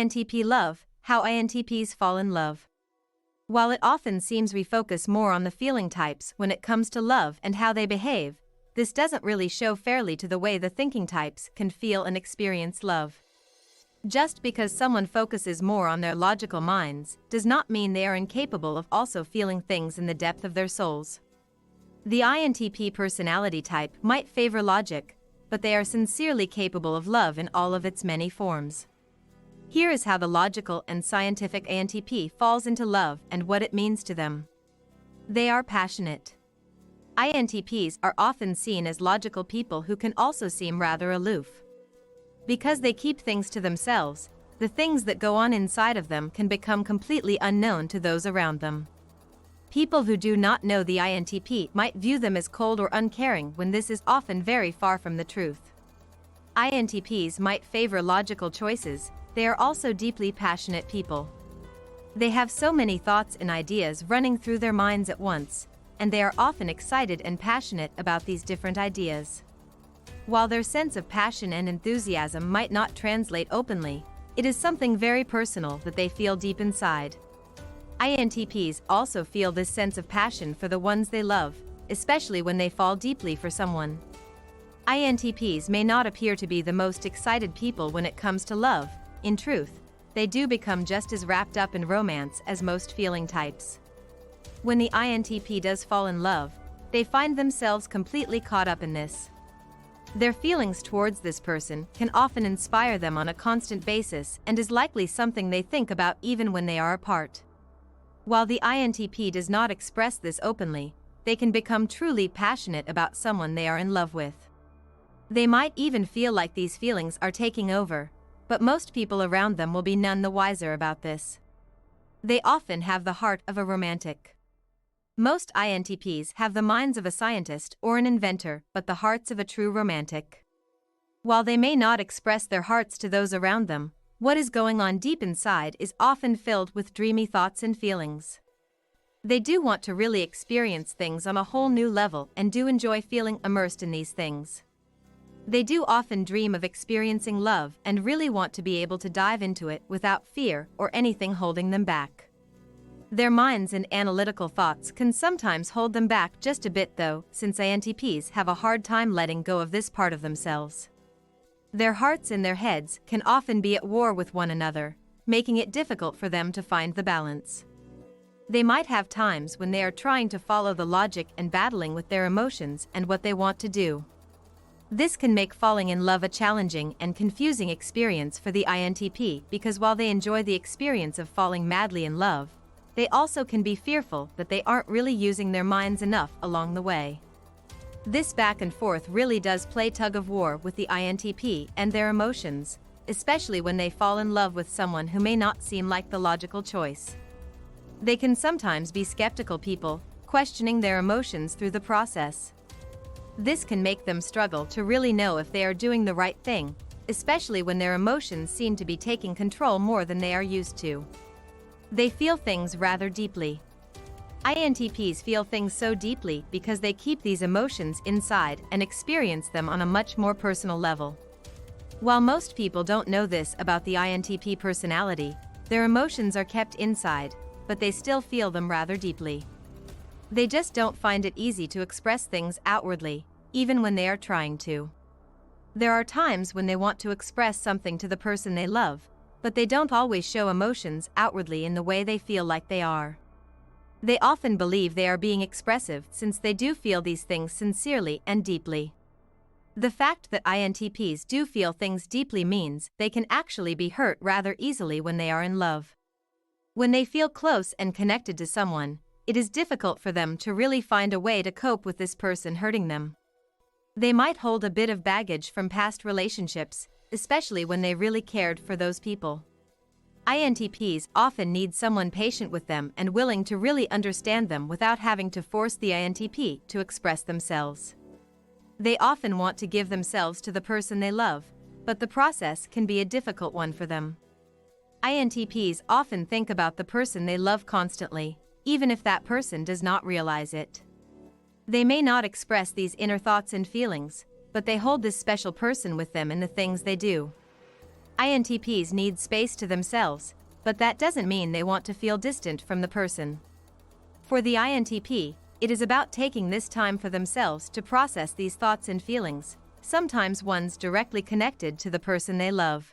INTP love, how INTPs fall in love. While it often seems we focus more on the feeling types when it comes to love and how they behave, this doesn't really show fairly to the way the thinking types can feel and experience love. Just because someone focuses more on their logical minds does not mean they are incapable of also feeling things in the depth of their souls. The INTP personality type might favor logic, but they are sincerely capable of love in all of its many forms. Here is how the logical and scientific INTP falls into love and what it means to them. They are passionate. INTPs are often seen as logical people who can also seem rather aloof. Because they keep things to themselves, the things that go on inside of them can become completely unknown to those around them. People who do not know the INTP might view them as cold or uncaring when this is often very far from the truth. INTPs might favor logical choices. They are also deeply passionate people. They have so many thoughts and ideas running through their minds at once, and they are often excited and passionate about these different ideas. While their sense of passion and enthusiasm might not translate openly, it is something very personal that they feel deep inside. INTPs also feel this sense of passion for the ones they love, especially when they fall deeply for someone. INTPs may not appear to be the most excited people when it comes to love. In truth, they do become just as wrapped up in romance as most feeling types. When the INTP does fall in love, they find themselves completely caught up in this. Their feelings towards this person can often inspire them on a constant basis and is likely something they think about even when they are apart. While the INTP does not express this openly, they can become truly passionate about someone they are in love with. They might even feel like these feelings are taking over, but most people around them will be none the wiser about this. They often have the heart of a romantic. Most INTPs have the minds of a scientist or an inventor, but the hearts of a true romantic. While they may not express their hearts to those around them, what is going on deep inside is often filled with dreamy thoughts and feelings. They do want to really experience things on a whole new level and do enjoy feeling immersed in these things. They do often dream of experiencing love and really want to be able to dive into it without fear or anything holding them back. Their minds and analytical thoughts can sometimes hold them back just a bit though, since INTPs have a hard time letting go of this part of themselves. Their hearts and their heads can often be at war with one another, making it difficult for them to find the balance. They might have times when they are trying to follow the logic and battling with their emotions and what they want to do. This can make falling in love a challenging and confusing experience for the INTP because while they enjoy the experience of falling madly in love, they also can be fearful that they aren't really using their minds enough along the way. This back and forth really does play tug of war with the INTP and their emotions, especially when they fall in love with someone who may not seem like the logical choice. They can sometimes be skeptical people, questioning their emotions through the process. This can make them struggle to really know if they are doing the right thing, especially when their emotions seem to be taking control more than they are used to. They feel things rather deeply. INTPs feel things so deeply because they keep these emotions inside and experience them on a much more personal level. While most people don't know this about the INTP personality, their emotions are kept inside, but they still feel them rather deeply. They just don't find it easy to express things outwardly, even when they are trying to. There are times when they want to express something to the person they love, but they don't always show emotions outwardly in the way they feel like they are. They often believe they are being expressive since they do feel these things sincerely and deeply. The fact that INTPs do feel things deeply means they can actually be hurt rather easily when they are in love. When they feel close and connected to someone, it is difficult for them to really find a way to cope with this person hurting them. They might hold a bit of baggage from past relationships, especially when they really cared for those people. INTPs often need someone patient with them and willing to really understand them without having to force the INTP to express themselves. They often want to give themselves to the person they love, but the process can be a difficult one for them. INTPs often think about the person they love constantly, even if that person does not realize it. They may not express these inner thoughts and feelings, but they hold this special person with them in the things they do. INTPs need space to themselves, but that doesn't mean they want to feel distant from the person. For the INTP, it is about taking this time for themselves to process these thoughts and feelings, sometimes ones directly connected to the person they love.